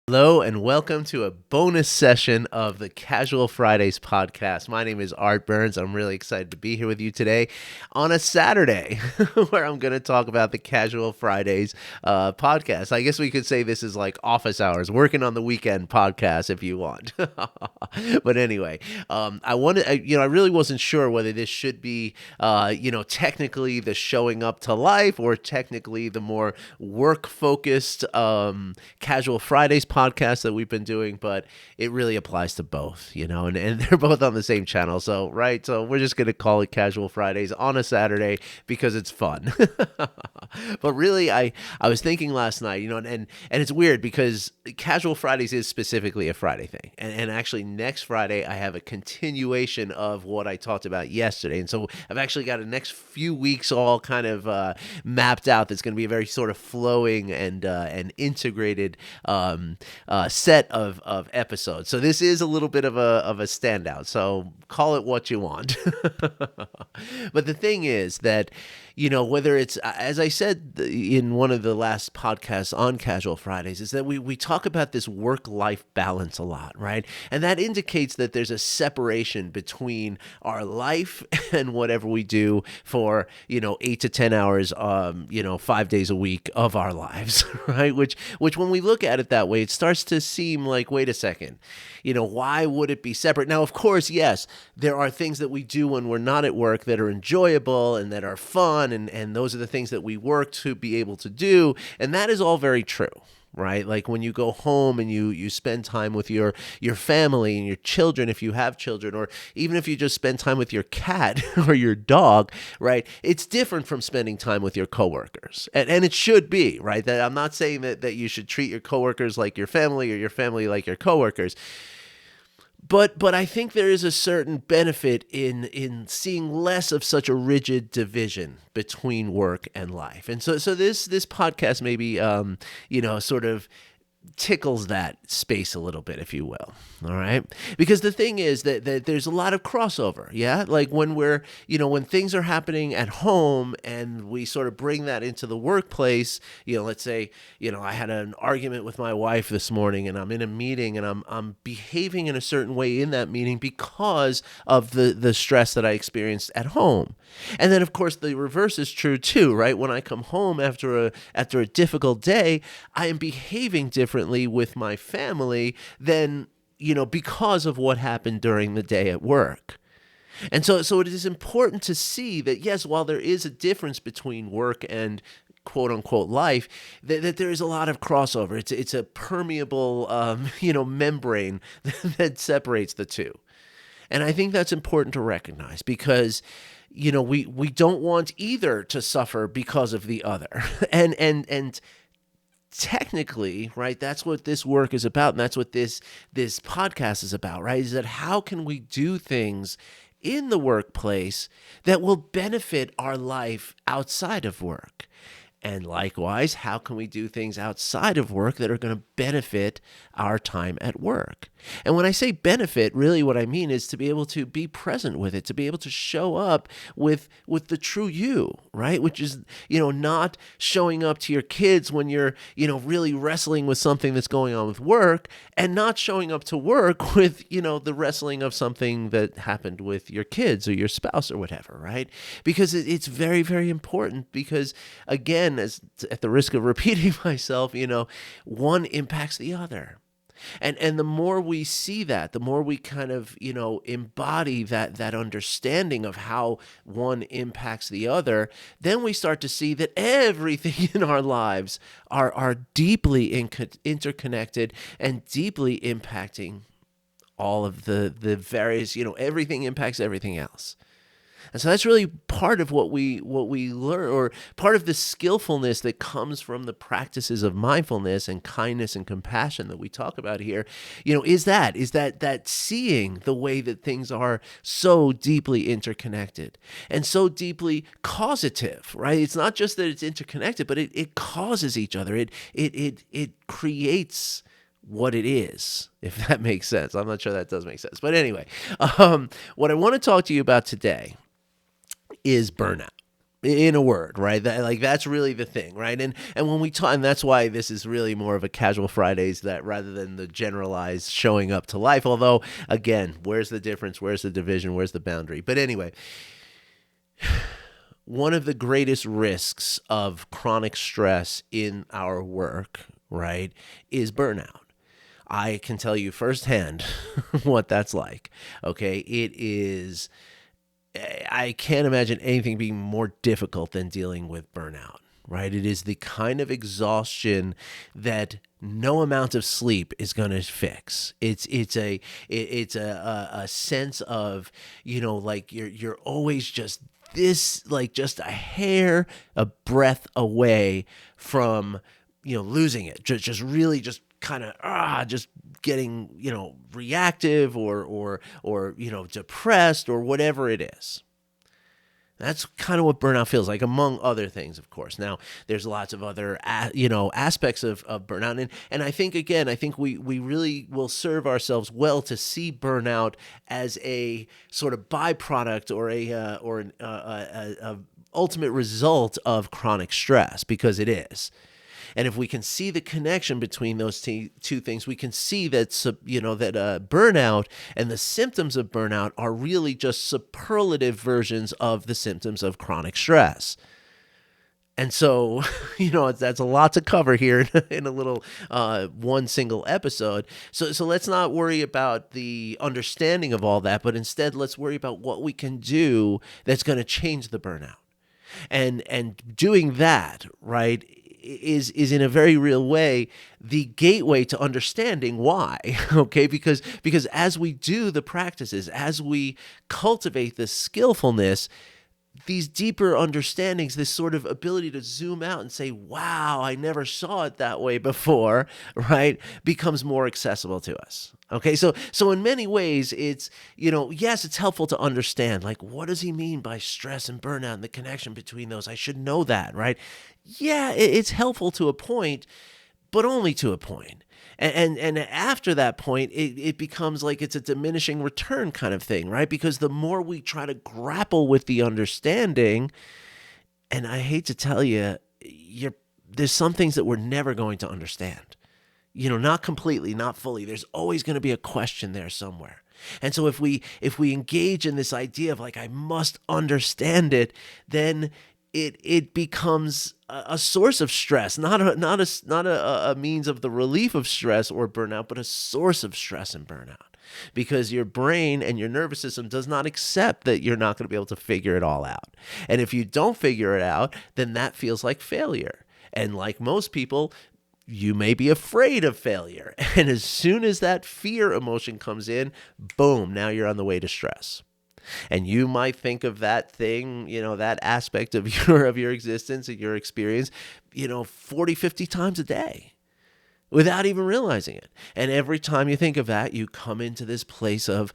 Hello and welcome to a bonus session of the Casual Fridays podcast. My name is Art Burns. I'm really excited to be here with you today on a Saturday where I'm going to talk about the Casual Fridays podcast. I guess we could say this is like office hours, working on the weekend podcast if you want. But anyway, I really wasn't sure whether this should be, technically the showing up to life or technically the more work focused Casual Fridays podcast that we've been doing, but it really applies to both, and they're both on the same channel. So, right. So we're just going to call it Casual Fridays on a Saturday because it's fun. But really, I was thinking last night, and it's weird because Casual Fridays is specifically a Friday thing. And actually next Friday, I have a continuation of what I talked about yesterday. And so I've actually got the next few weeks all kind of mapped out. That's going to be a very sort of flowing and integrated set of episodes. So this is a little bit of a standout. So call it what you want. But the thing is that, whether it's, as I said in one of the last podcasts on Casual Fridays, is that we talk about this work-life balance a lot, right? And that indicates that there's a separation between our life and whatever we do for, 8 to 10 hours, 5 days a week of our lives, right? Which when we look at it that way, it starts to seem like, wait a second, why would it be separate? Now, of course, yes, there are things that we do when we're not at work that are enjoyable and that are fun, and those are the things that we work to be able to do, and that is all very true. Right? Like when you go home and you spend time with your family and your children, if you have children, or even if you just spend time with your cat or your dog, right? It's different from spending time with your coworkers. And it should be, right? That I'm not saying that you should treat your coworkers like your family or your family like your coworkers. But I think there is a certain benefit in seeing less of such a rigid division between work and life. And so this podcast maybe sort of tickles that space a little bit, if you will. All right. Because the thing is that there's a lot of crossover. Yeah. Like when when things are happening at home and we sort of bring that into the workplace, let's say, I had an argument with my wife this morning and I'm in a meeting and I'm behaving in a certain way in that meeting because of the stress that I experienced at home. And then of course the reverse is true too, right? When I come home after a difficult day, I am behaving differently with my family than, because of what happened during the day at work. And so it is important to see that, yes, while there is a difference between work and quote unquote life, that there is a lot of crossover. It's a permeable, membrane that separates the two. And I think that's important to recognize because we don't want either to suffer because of the other. And technically, right, that's what this work is about, and that's what this podcast is about, right? Is that how can we do things in the workplace that will benefit our life outside of work? And likewise, how can we do things outside of work that are going to benefit our time at work? And when I say benefit, really what I mean is to be able to be present with it, to be able to show up with the true you, right? Which is, not showing up to your kids when you're, really wrestling with something that's going on with work, and not showing up to work with, the wrestling of something that happened with your kids or your spouse or whatever, right? Because it's very, very important because, again, as at the risk of repeating myself, one impacts the other. And the more we see that, the more we kind of, embody that understanding of how one impacts the other, then we start to see that everything in our lives are deeply interconnected and deeply impacting all of the various, everything impacts everything else. And so that's really part of what we learn, or part of the skillfulness that comes from the practices of mindfulness and kindness and compassion that we talk about here, is that seeing the way that things are so deeply interconnected and so deeply causative, right? It's not just that it's interconnected, but it causes each other. It creates what it is, if that makes sense. I'm not sure that does make sense. But anyway, what I want to talk to you about today is burnout. in a word, right? That's really the thing, right? And when we talk, and that's why this is really more of a casual Fridays, that rather than the generalized showing up to life. Although, again, where's the difference? Where's the division? Where's the boundary? But anyway, one of the greatest risks of chronic stress in our work, right, is burnout. I can tell you firsthand what that's like. Okay, it is. I can't imagine anything being more difficult than dealing with burnout, right? It is the kind of exhaustion that no amount of sleep is going to fix. It's a sense of, like you're always just this, like just a hair, a breath away from, losing it. Just really just kind of just getting, reactive or depressed or whatever it is. That's kind of what burnout feels like, among other things, of course. Now, there's lots of other, aspects of burnout. And I think, again, we really will serve ourselves well to see burnout as a sort of byproduct or an ultimate result of chronic stress, because it is. And if we can see the connection between those two things, we can see that burnout and the symptoms of burnout are really just superlative versions of the symptoms of chronic stress. And so, that's a lot to cover here in a little one single episode. So let's not worry about the understanding of all that, but instead let's worry about what we can do that's going to change the burnout. And doing that, right, is in a very real way the gateway to understanding why. Okay, because as we do the practices, as we cultivate this skillfulness, these deeper understandings, this sort of ability to zoom out and say, wow, I never saw it that way before, right, becomes more accessible to us. Okay, so in many ways, it's, yes, it's helpful to understand, like, what does he mean by stress and burnout and the connection between those? I should know that, right? Yeah, it's helpful to a point, but only to a point. And after that point, it becomes like it's a diminishing return kind of thing, right? Because the more we try to grapple with the understanding, and I hate to tell you, there's some things that we're never going to understand. Not completely, not fully. There's always going to be a question there somewhere. And so if we engage in this idea of like, I must understand it, then it becomes a source of stress, not a means of the relief of stress or burnout, but a source of stress and burnout, because your brain and your nervous system does not accept that you're not going to be able to figure it all out. And if you don't figure it out, then that feels like failure. And like most people, you may be afraid of failure. And as soon as that fear emotion comes in, boom, now you're on the way to stress. And you might think of that thing, that aspect of your existence and your experience, 40, 50 times a day without even realizing it. And every time you think of that, you come into this place of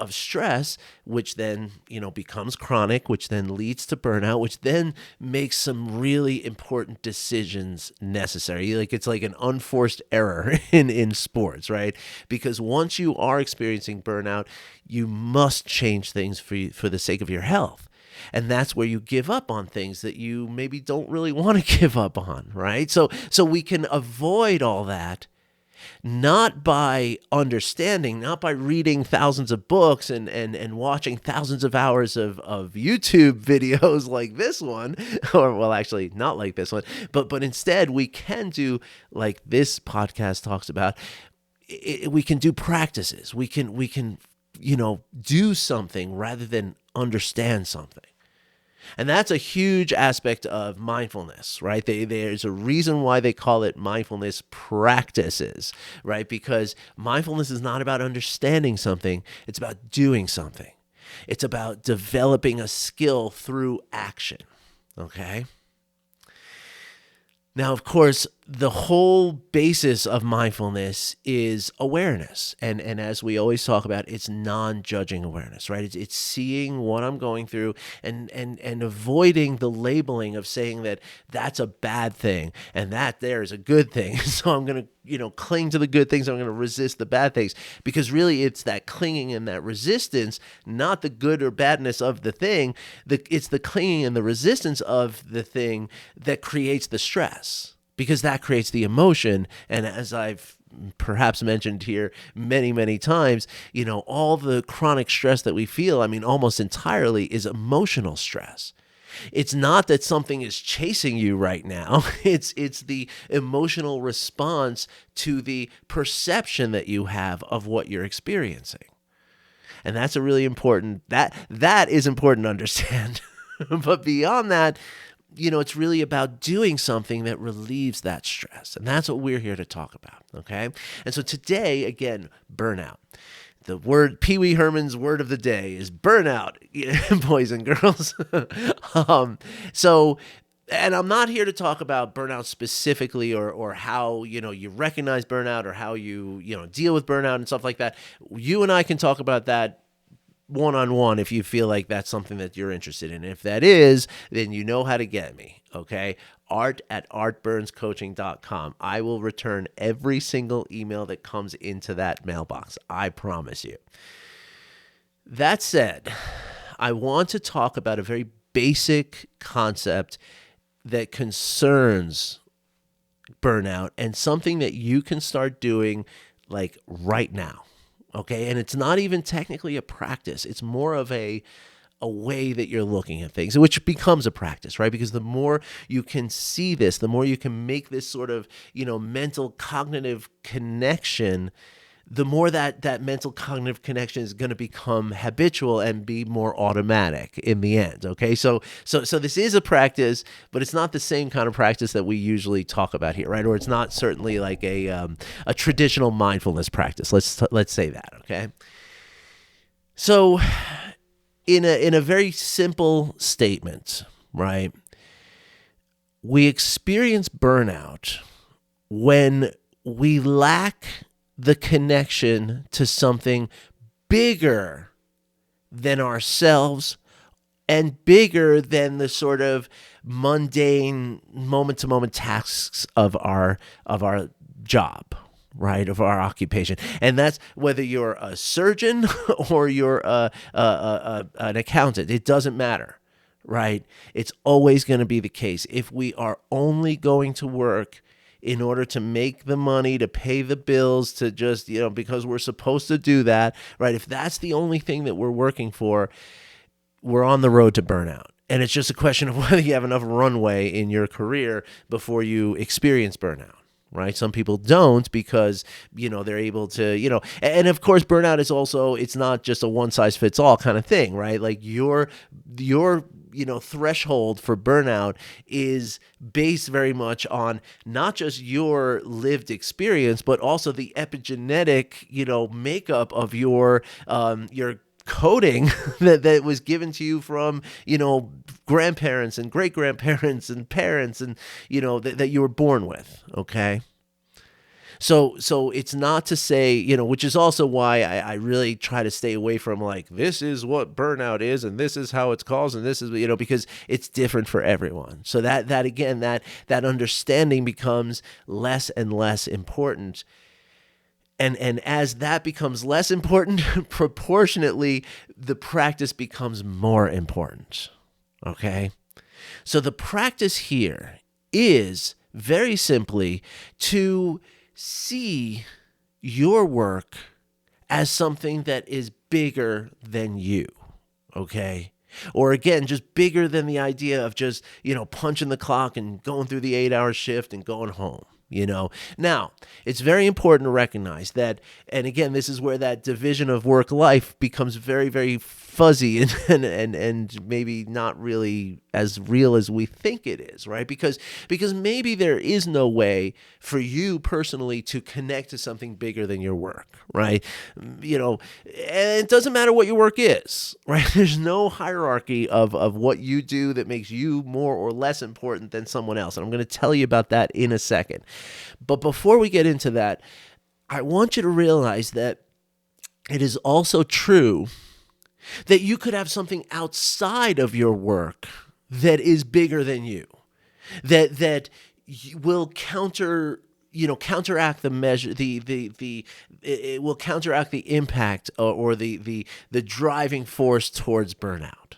stress, which then, becomes chronic, which then leads to burnout, which then makes some really important decisions necessary. Like it's like an unforced error in sports, right? Because once you are experiencing burnout, you must change things for the sake of your health. And that's where you give up on things that you maybe don't really want to give up on, right? So we can avoid all that, not by understanding, not by reading thousands of books and watching thousands of hours of YouTube videos like this one, or well, actually not like this one, but instead we can do like this podcast talks about. We can do practices. We can do something rather than understand something. And that's a huge aspect of mindfulness, right? There's a reason why they call it mindfulness practices, right? Because mindfulness is not about understanding something. It's about doing something. It's about developing a skill through action, okay? Now, of course, the whole basis of mindfulness is awareness. And as we always talk about, it's non-judging awareness, right? It's seeing what I'm going through and avoiding the labeling of saying that that's a bad thing and that there is a good thing. So I'm going to cling to the good things. I'm going to resist the bad things, because really it's that clinging and that resistance, not the good or badness of the thing. It's the clinging and the resistance of the thing that creates the stress, because that creates the emotion. And as I've perhaps mentioned here many, many times, all the chronic stress that we feel, almost entirely is emotional stress. It's not that something is chasing you right now. It's the emotional response to the perception that you have of what you're experiencing. And that's a really important, that is important to understand. But beyond that, it's really about doing something that relieves that stress. And that's what we're here to talk about, okay? And so today, again, burnout. The word, Pee Wee Herman's word of the day is burnout, boys and girls. And I'm not here to talk about burnout specifically, or how, you recognize burnout, or how you deal with burnout and stuff like that. You and I can talk about that one-on-one if you feel like that's something that you're interested in. If that is, then you know how to get me, okay? art@artburnscoaching.com. I will return every single email that comes into that mailbox. I promise you. That said, I want to talk about a very basic concept that concerns burnout, and something that you can start doing like right now. Okay, and it's not even technically a practice. It's more of a way that you're looking at things, which becomes a practice, right? Because the more you can see this, the more you can make this sort of, mental cognitive connection, the more that mental cognitive connection is going to become habitual and be more automatic in the end. Okay, so this is a practice, but it's not the same kind of practice that we usually talk about here, right? Or it's not certainly like a traditional mindfulness practice. Let's say that. Okay, so in a very simple statement, right? We experience burnout when we lack the connection to something bigger than ourselves, and bigger than the sort of mundane moment-to-moment tasks of our job, right, of our occupation. And that's whether you're a surgeon or you're an accountant. It doesn't matter, right? It's always going to be the case. If we are only going to work in order to make the money, to pay the bills, to just, because we're supposed to do that, right? If that's the only thing that we're working for, we're on the road to burnout. And it's just a question of whether you have enough runway in your career before you experience burnout, right? Some people don't, because, they're able to, and of course, burnout is also, it's not just a one size fits all kind of thing, right? Like your threshold for burnout is based very much on not just your lived experience, but also the epigenetic, makeup of your coding that was given to you from, grandparents and great grandparents and parents, and, that you were born with. Okay. So it's not to say, which is also why I really try to stay away from like, this is what burnout is, and this is how it's caused, and this is, because it's different for everyone. So that again, that understanding becomes less and less important. And as that becomes less important, proportionately, the practice becomes more important. Okay? So the practice here is very simply to see your work as something that is bigger than you, okay? Or again, just bigger than the idea of just, punching the clock and going through the 8-hour shift and going home. Now, it's very important to recognize that, and again, this is where that division of work life becomes very, very fuzzy and maybe not really as real as we think it is, right? Because maybe there is no way for you personally to connect to something bigger than your work, right? And it doesn't matter what your work is, right? There's no hierarchy of what you do that makes you more or less important than someone else. And I'm going to tell you about that in a second. But before we get into that, I want you to realize that it is also true that you could have something outside of your work that is bigger than you, that will counter counteract the measure, the it will counteract the impact or the driving force towards burnout.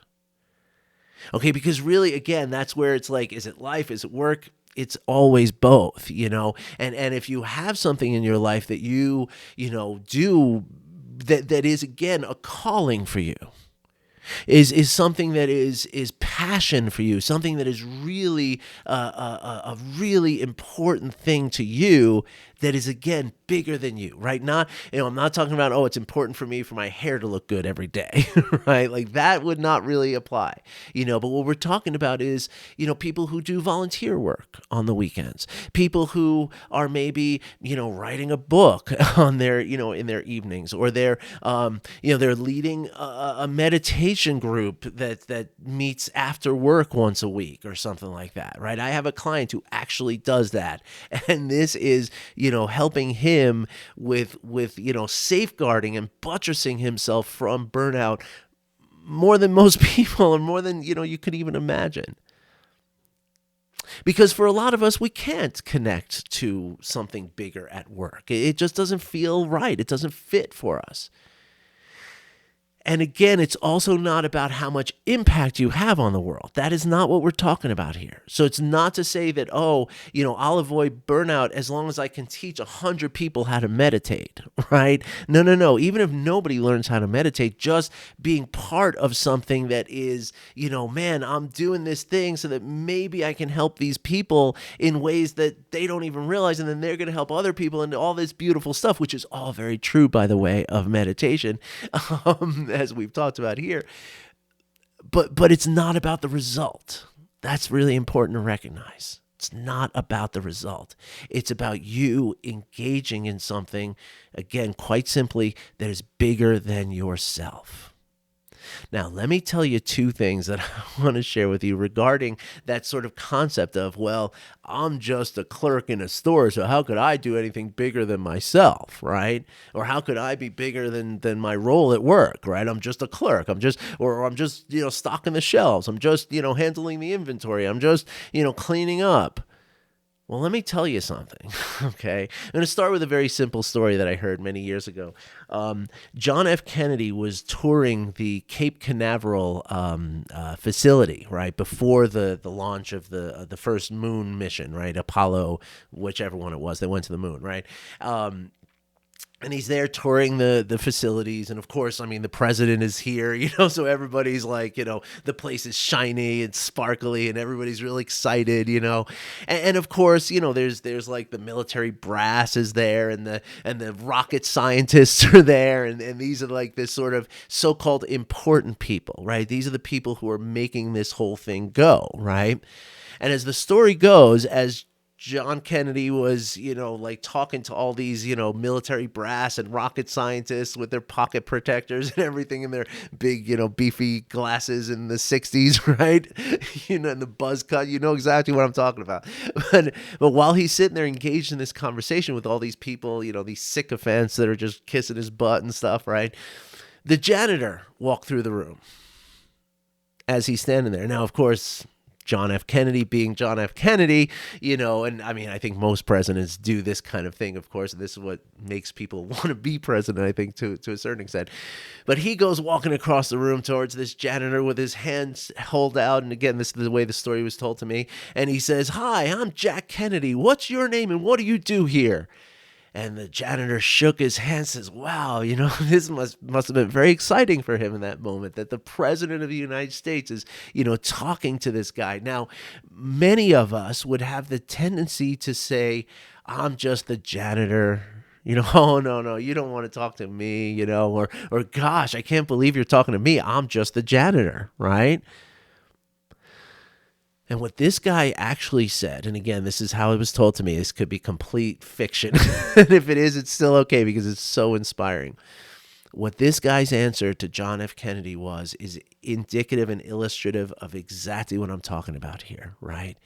Okay, because really, again, that's where it's like, is it life? Is it work? It's always both, and if you have something in your life that do that is, again, a calling for you, is something that is passion for you, something that is really a really important thing to you, that is, again, bigger than you, right? Not, I'm not talking about, oh, it's important for me for my hair to look good every day, right? Like, that would not really apply, but what we're talking about is, people who do volunteer work on the weekends, people who are maybe, writing a book on their, in their evenings, or they're leading a meditation group that meets after work once a week or something like that, right? I have a client who actually does that, and this is, helping him with safeguarding and buttressing himself from burnout more than most people, and more than, you could even imagine. Because for a lot of us, we can't connect to something bigger at work. It just doesn't feel right. It doesn't fit for us. And again, it's also not about how much impact you have on the world. That is not what we're talking about here. So it's not to say that, I'll avoid burnout as long as I can teach 100 people how to meditate, right? No. Even if nobody learns how to meditate, just being part of something that is, man, I'm doing this thing so that maybe I can help these people in ways that they don't even realize, and then they're going to help other people, and all this beautiful stuff, which is all very true, by the way, of meditation. As we've talked about here, but it's not about the result. That's really important to recognize. It's not about the result. It's about you engaging in something, again, quite simply, that is bigger than yourself. Now, let me tell you two things that I want to share with you regarding that sort of concept of, well, I'm just a clerk in a store, so how could I do anything bigger than myself, right? Or how could I be bigger than my role at work, right? I'm just a clerk. I'm just stocking the shelves. I'm just, handling the inventory. I'm just, cleaning up. Well, let me tell you something, okay? I'm going to start with a very simple story that I heard many years ago. John F. Kennedy was touring the Cape Canaveral facility, right, before the launch of the first moon mission, right, Apollo, whichever one it was that went to the moon, right? And he's there touring the facilities. And of course, the president is here, so everybody's like, the place is shiny and sparkly and everybody's really excited, and of course, there's like the military brass is there, and the rocket scientists are there. And these are like this sort of so-called important people, right? These are the people who are making this whole thing go, right? And as the story goes, as John Kennedy was, talking to all these, military brass and rocket scientists with their pocket protectors and everything, and their big, beefy glasses in the 60s, right? And the buzz cut, exactly what I'm talking about. But while he's sitting there engaged in this conversation with all these people, these sycophants that are just kissing his butt and stuff, right? The janitor walked through the room as he's standing there. Now, of course, John F. Kennedy being John F. Kennedy, and I think most presidents do this kind of thing, of course, and this is what makes people want to be president, I think, to a certain extent. But he goes walking across the room towards this janitor with his hands held out, and again, this is the way the story was told to me, and he says, "Hi, I'm Jack Kennedy. What's your name and what do you do here?" And the janitor shook his hand and says, wow, this must have been very exciting for him in that moment, that the president of the United States is, talking to this guy. Now, many of us would have the tendency to say, I'm just the janitor. Oh, no, you don't want to talk to me, or gosh, I can't believe you're talking to me. I'm just the janitor, right? And what this guy actually said, and again, this is how it was told to me, this could be complete fiction. And if it is, it's still okay because it's so inspiring. What this guy's answer to John F. Kennedy is indicative and illustrative of exactly what I'm talking about here, right?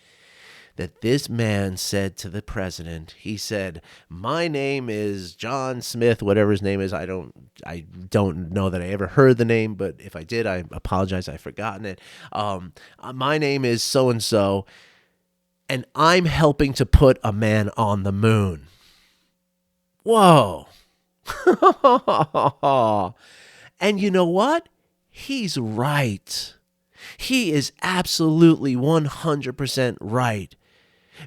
That this man said to the president, he said, my name is John Smith, whatever his name is. I don't know that I ever heard the name, but if I did, I apologize. I've forgotten it. My name is so-and-so, and I'm helping to put a man on the moon. Whoa. And you know what? He's right. He is absolutely 100% right.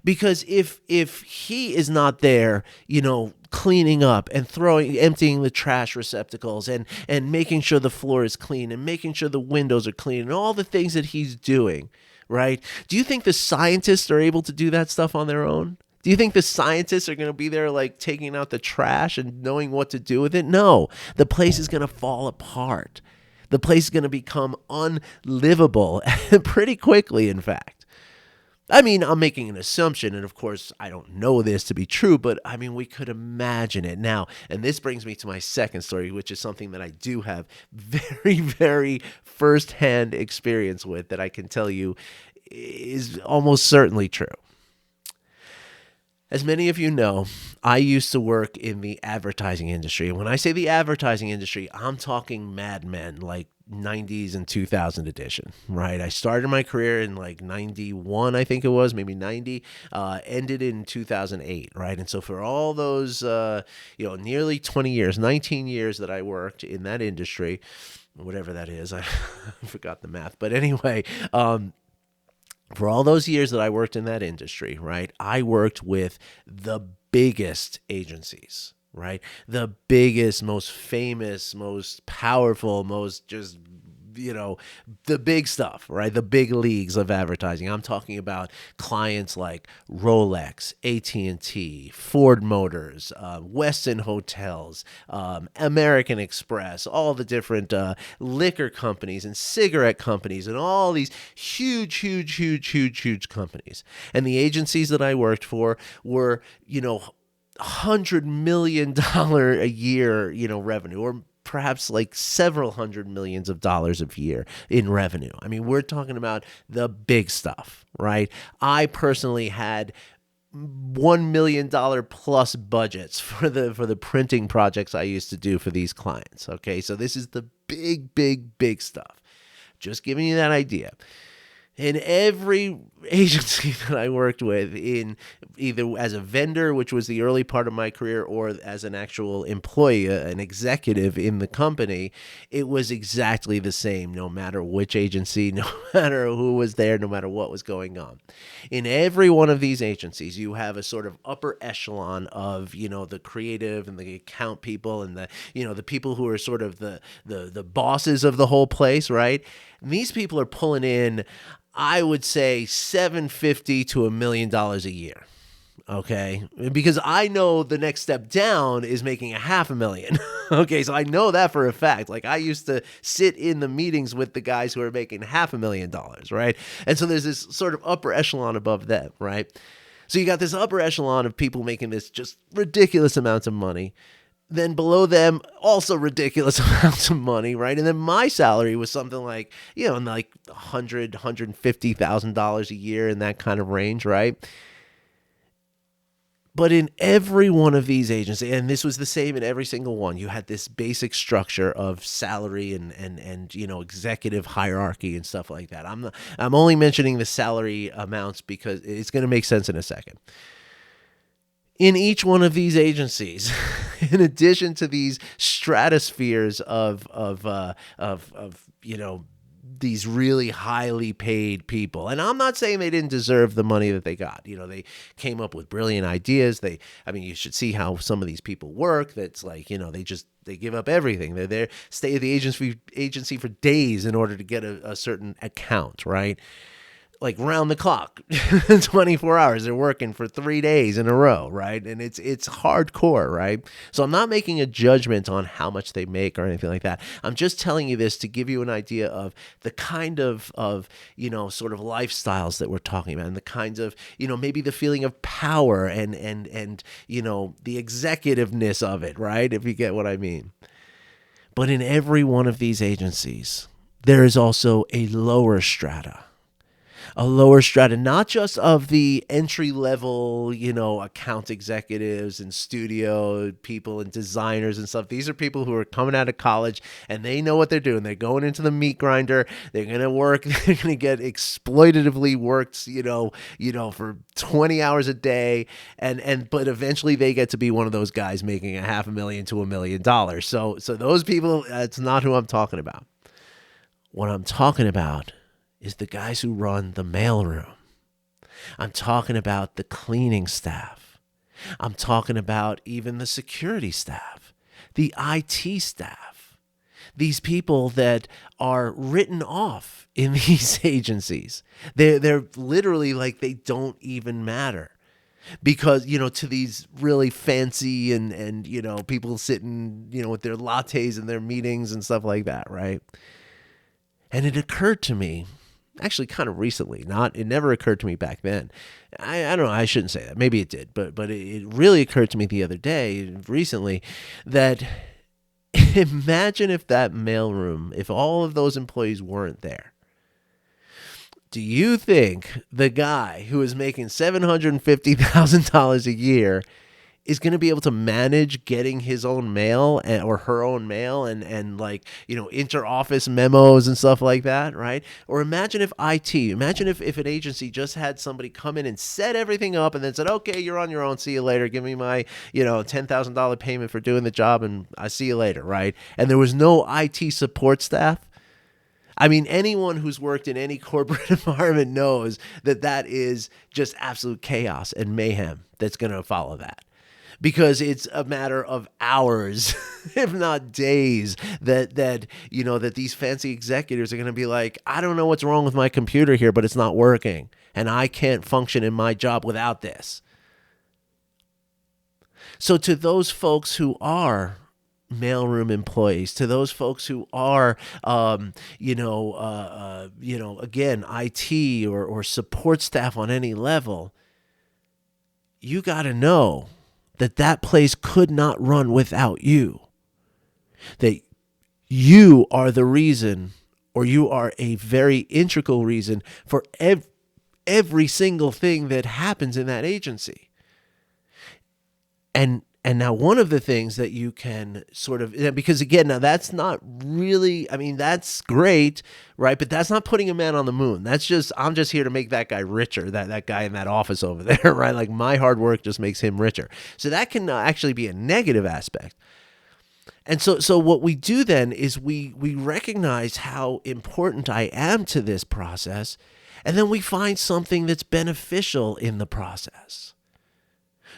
Because if he is not there, cleaning up and emptying the trash receptacles and making sure the floor is clean and making sure the windows are clean and all the things that he's doing, right? Do you think the scientists are able to do that stuff on their own? Do you think the scientists are going to be there like taking out the trash and knowing what to do with it? No, the place is going to fall apart. The place is going to become unlivable pretty quickly, in fact. I mean, I'm making an assumption, and of course, I don't know this to be true, but I mean, we could imagine it now. And this brings me to my second story, which is something that I do have very, very firsthand experience with that I can tell you is almost certainly true. As many of you know, I used to work in the advertising industry. And when I say the advertising industry, I'm talking Mad Men, like 90s and 2000 edition, right? I started my career in like 91, I think it was, maybe 90, ended in 2008, right? And so for all those, nearly 20 years, 19 years that I worked in that industry, whatever that is, I forgot the math. But anyway, for all those years that I worked in that industry, right, I worked with the biggest agencies, right? The biggest, most famous, most powerful, most just, the big stuff, right? The big leagues of advertising. I'm talking about clients like Rolex, AT&T, Ford Motors, Westin Hotels, American Express, all the different liquor companies and cigarette companies and all these huge, huge, huge, huge, huge companies. And the agencies that I worked for were, $100 million a year, revenue, or perhaps like several hundred millions of dollars a year in revenue. I mean, we're talking about the big stuff, right? I personally had $1 million plus budgets for the printing projects I used to do for these clients. Okay, so this is the big, big, big stuff. Just giving you that idea. In every agency that I worked with, in either as a vendor, which was the early part of my career, or as an actual employee, an executive in the company, it was exactly the same, no matter which agency, no matter who was there, no matter what was going on. In every one of these agencies, you have a sort of upper echelon of, the creative and the account people and the people who are sort of the bosses of the whole place, right? And these people are pulling in, I would say, $750 to $1 million a year. Okay, because I know the next step down is making $500,000. Okay, so I know that for a fact. Like, I used to sit in the meetings with the guys who are making $500,000, right? And so there's this sort of upper echelon above them, right? So you got this upper echelon of people making this just ridiculous amounts of money. Then below them, also ridiculous amounts of money, right? And then my salary was something like, like $100,000, $150,000 a year, in that kind of range, right? But in every one of these agencies, and this was the same in every single one, you had this basic structure of salary and executive hierarchy and stuff like that. I'm only mentioning the salary amounts because it's going to make sense in a second. In each one of these agencies, in addition to these stratospheres of these really highly paid people, and I'm not saying they didn't deserve the money that they got. They came up with brilliant ideas. You should see how some of these people work. That's like, they give up everything. They're there, stay at the agency for days in order to get a certain account, right? Like round the clock, 24 hours. They're working for 3 days in a row, right? And it's hardcore, right? So I'm not making a judgment on how much they make or anything like that. I'm just telling you this to give you an idea of the kind of sort of lifestyles that we're talking about, and the kinds of, maybe the feeling of power and the executiveness of it, right? If you get what I mean. But in every one of these agencies, there is also a lower strata. A lower strata, not just of the entry level, account executives and studio people and designers and stuff. These are people who are coming out of college and they know what they're doing. They're going into the meat grinder. They're going to work. They're going to get exploitatively worked, for 20 hours a day. But eventually they get to be one of those guys making $500,000 to $1 million. So those people, that's not who I'm talking about. What I'm talking about is the guys who run the mailroom. I'm talking about the cleaning staff. I'm talking about even the security staff, the IT staff, these people that are written off in these agencies. They're literally like they don't even matter. Because, to these really fancy and people sitting, with their lattes and their meetings and stuff like that, right? And it occurred to me, actually kind of recently, it never occurred to me back then. I don't know, I shouldn't say that. Maybe it did, but it really occurred to me the other day, recently, that imagine if that mailroom, if all of those employees weren't there. Do you think the guy who is making $750,000 a year is going to be able to manage getting his own mail or her own mail and inter-office memos and stuff like that, right? Or imagine if if an agency just had somebody come in and set everything up and then said, okay, you're on your own, see you later, give me my, $10,000 payment for doing the job and I see you later, right? And there was no IT support staff. I mean, anyone who's worked in any corporate environment knows that is just absolute chaos and mayhem that's going to follow that. Because it's a matter of hours, if not days, that these fancy executives are going to be like, I don't know what's wrong with my computer here, but it's not working, and I can't function in my job without this. So to those folks who are mailroom employees, to those folks who are, again, IT or support staff on any level, you got to know that place could not run without you. That you are the reason, or you are a very integral reason for every single thing that happens in that agency. And now one of the things that you can sort of, because again, now that's not really, that's great, right? But that's not putting a man on the moon. I'm just here to make that guy richer, that guy in that office over there, right? Like my hard work just makes him richer. So that can actually be a negative aspect. And so what we do then is we recognize how important I am to this process, and then we find something that's beneficial in the process.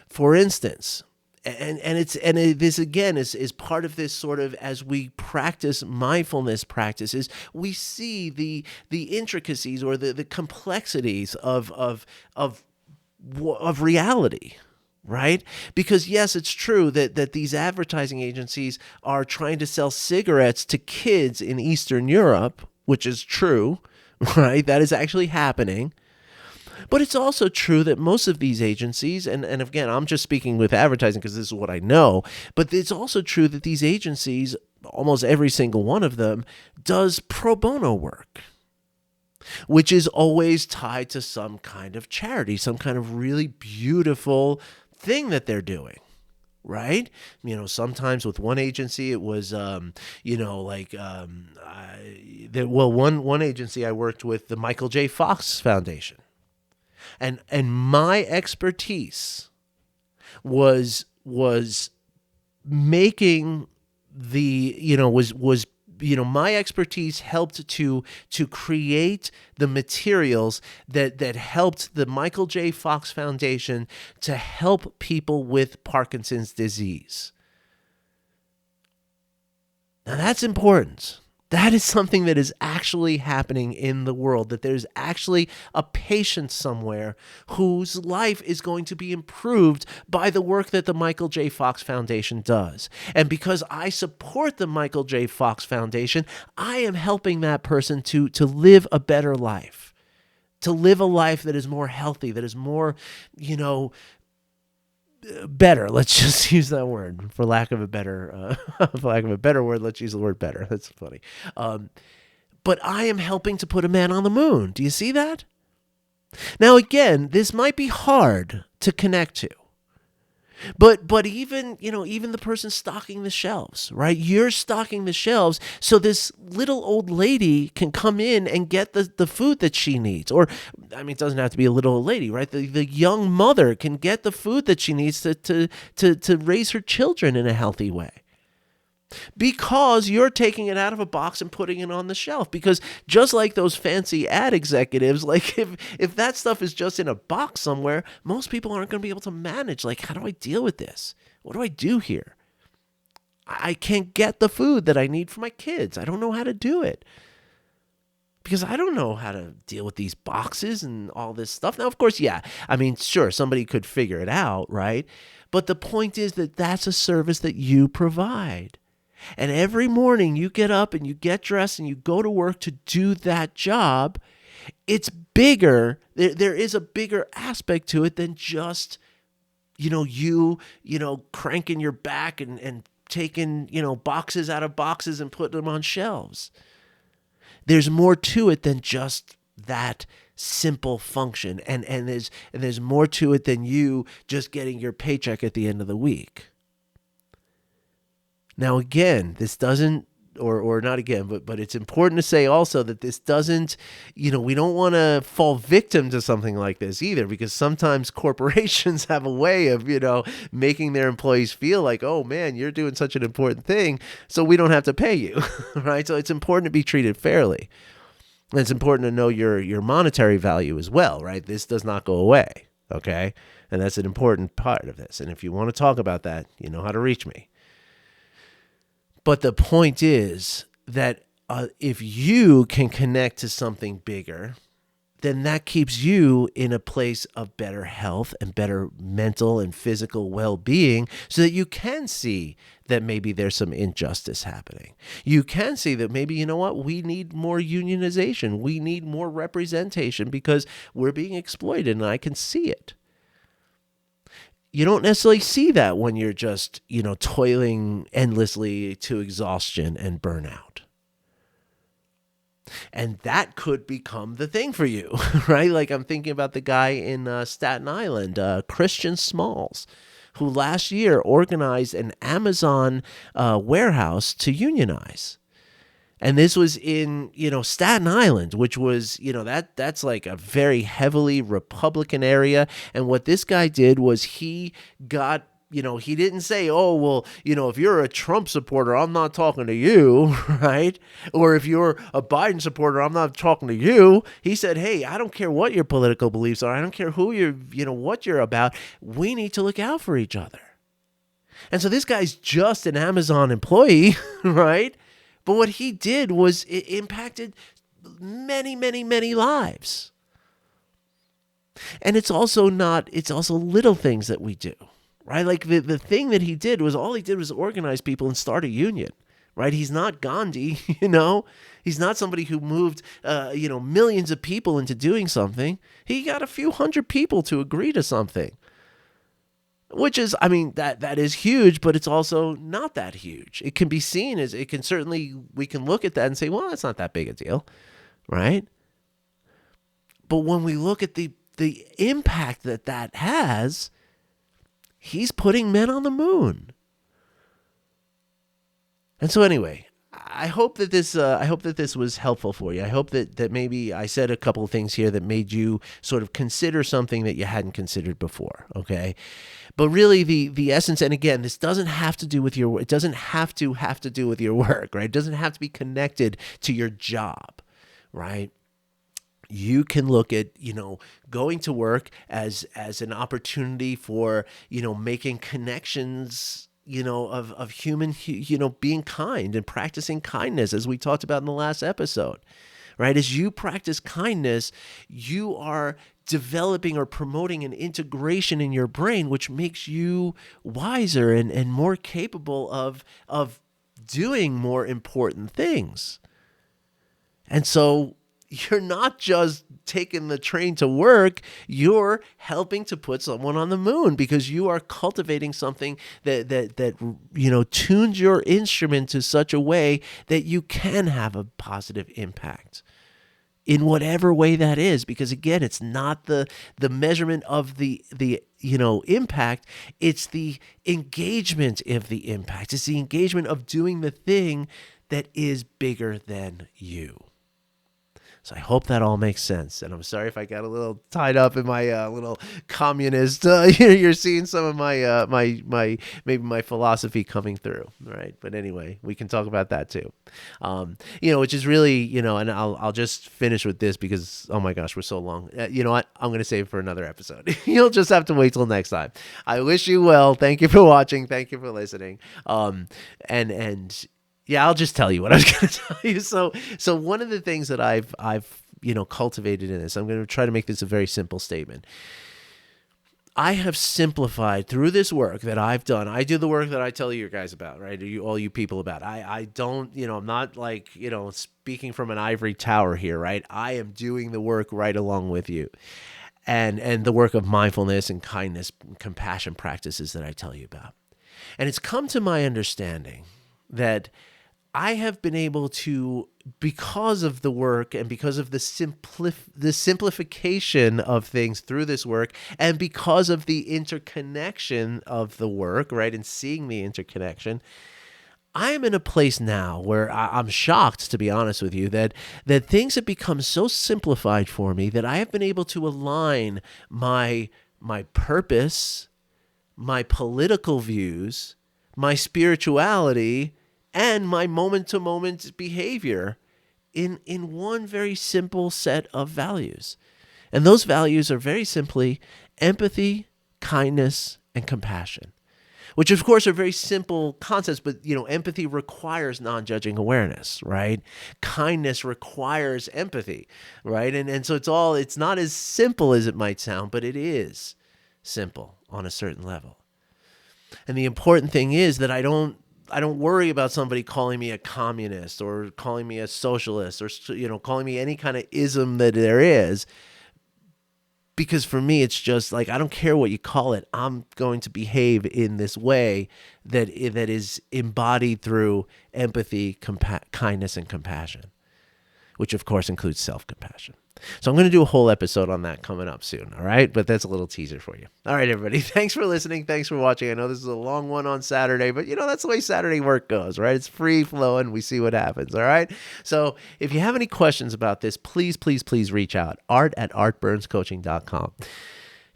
For instance, this again is part of this sort of, as we practice mindfulness practices, we see the intricacies or the complexities of reality. Right? Because yes, it's true that these advertising agencies are trying to sell cigarettes to kids in Eastern Europe, which is true, right? That is actually happening. But it's also true that most of these agencies, and again, I'm just speaking with advertising because this is what I know, but it's also true that these agencies, almost every single one of them, does pro bono work, which is always tied to some kind of charity, some kind of really beautiful thing that they're doing. Right? Sometimes with one agency, it was, one agency I worked with, the Michael J. Fox Foundation. And my expertise was making my expertise helped to create the materials that helped the Michael J. Fox Foundation to help people with Parkinson's disease. Now that's important. That is something that is actually happening in the world, that there's actually a patient somewhere whose life is going to be improved by the work that the Michael J. Fox Foundation does. And because I support the Michael J. Fox Foundation, I am helping that person to live a better life, to live a life that is more healthy, that is more, better. Let's just use that word for lack of a better word. Let's use the word better. That's funny. But I am helping to put a man on the moon. Do you see that? Now, again, this might be hard to connect to. But even, even the person stocking the shelves, right? You're stocking the shelves so this little old lady can come in and get the food that she needs. Or, I mean, it doesn't have to be a little old lady, right? The young mother can get the food that she needs to raise her children in a healthy way. Because you're taking it out of a box and putting it on the shelf. Because just like those fancy ad executives, like if that stuff is just in a box somewhere, most people aren't going to be able to manage. Like, how do I deal with this? What do I do here? I can't get the food that I need for my kids. I don't know how to do it. Because I don't know how to deal with these boxes and all this stuff. Now, of course, yeah. I mean, sure, somebody could figure it out, right? But the point is that that's a service that you provide. And every morning you get up and you get dressed and you go to work to do that job. It's bigger. There is a bigger aspect to it than just, you cranking your back and taking, boxes out of boxes and putting them on shelves. There's more to it than just that simple function. And there's more to it than you just getting your paycheck at the end of the week. Now, again, this doesn't, or not again, but it's important to say also that this doesn't, we don't want to fall victim to something like this either, because sometimes corporations have a way of, making their employees feel like, oh man, you're doing such an important thing, so we don't have to pay you, right? So it's important to be treated fairly. And it's important to know your monetary value as well, right? This does not go away, okay? And that's an important part of this. And if you want to talk about that, you know how to reach me. But the point is that if you can connect to something bigger, then that keeps you in a place of better health and better mental and physical well-being, so that you can see that maybe there's some injustice happening. You can see that maybe, we need more unionization. We need more representation because we're being exploited, and I can see it. You don't necessarily see that when you're just, toiling endlessly to exhaustion and burnout. And that could become the thing for you, right? Like I'm thinking about the guy in Staten Island, Christian Smalls, who last year organized an Amazon warehouse to unionize. And this was in, Staten Island, which was, that's like a very heavily Republican area. And what this guy did was he got, he didn't say, oh, well, if you're a Trump supporter, I'm not talking to you, right? Or if you're a Biden supporter, I'm not talking to you. He said, hey, I don't care what your political beliefs are. I don't care who you're, what you're about. We need to look out for each other. And so this guy's just an Amazon employee, right? But what he did was it impacted many, many, many lives. And it's also little things that we do, right? Like the thing that he did was organize people and start a union, right? He's not Gandhi, He's not somebody who moved, millions of people into doing something. He got a few hundred people to agree to something. Which is, that is huge, but it's also not that huge. It can be seen as, we can look at that and say, well, it's not that big a deal, right? But when we look at the impact that has, he's putting men on the moon. And so anyway, I hope that this was helpful for you. I hope that maybe I said a couple of things here that made you sort of consider something that you hadn't considered before. Okay, but really the essence, and again, this doesn't have to do with your. It doesn't have to do with your work, right? It doesn't have to be connected to your job, right? You can look at, going to work as an opportunity for, making connections, of human, being kind and practicing kindness, as we talked about in the last episode, right? As you practice kindness, you are developing or promoting an integration in your brain, which makes you wiser and more capable of doing more important things. And so you're not just taking the train to work, you're helping to put someone on the moon, because you are cultivating something that tunes your instrument to such a way that you can have a positive impact in whatever way that is, because again, it's not the measurement of the impact, it's the engagement of the impact. It's the engagement of doing the thing that is bigger than you. So I hope that all makes sense. And I'm sorry if I got a little tied up in my little communist. You're seeing some of my maybe my philosophy coming through, right? But anyway, we can talk about that too. Which is really, and I'll just finish with this because, oh my gosh, we're so long. You know what? I'm going to save it for another episode. You'll just have to wait till next time. I wish you well. Thank you for watching. Thank you for listening. Yeah, I'll just tell you what I was going to tell you. So one of the things that I've cultivated in this, I'm going to try to make this a very simple statement. I have simplified through this work that I've done. I do the work that I tell you guys about, right? All you people about. I don't, I'm not like, speaking from an ivory tower here, right? I am doing the work right along with you. And the work of mindfulness and kindness and compassion practices that I tell you about. And it's come to my understanding that I have been able to, because of the work and because of the simplification of things through this work, and because of the interconnection of the work, right, and seeing the interconnection, I am in a place now where I'm shocked, to be honest with you, that things have become so simplified for me that I have been able to align my purpose, my political views, my spirituality, and my moment-to-moment behavior in one very simple set of values. And those values are very simply empathy, kindness, and compassion, which of course are very simple concepts, but empathy requires non-judging awareness, right? Kindness requires empathy, right? And so it's not as simple as it might sound, but it is simple on a certain level. And the important thing is that I don't worry about somebody calling me a communist or calling me a socialist or, calling me any kind of ism that there is. Because for me, it's just like, I don't care what you call it. I'm going to behave in this way that is embodied through empathy, kindness, and compassion, which of course includes self-compassion. So I'm going to do a whole episode on that coming up soon, all right? But that's a little teaser for you. All right, everybody. Thanks for listening. Thanks for watching. I know this is a long one on Saturday, but that's the way Saturday work goes, right? It's free flowing. We see what happens, all right? So if you have any questions about this, please, please, please reach out. art@artburnscoaching.com.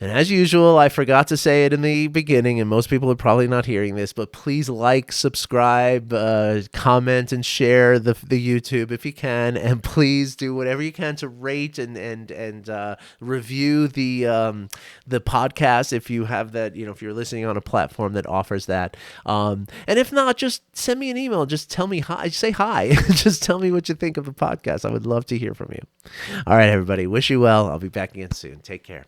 And as usual, I forgot to say it in the beginning, and most people are probably not hearing this, but please like, subscribe, comment, and share the YouTube if you can, and please do whatever you can to rate and review the podcast if you have that, if you're listening on a platform that offers that. And if not, just send me an email. Just tell me hi. Say hi. Just tell me what you think of the podcast. I would love to hear from you. All right, everybody. Wish you well. I'll be back again soon. Take care.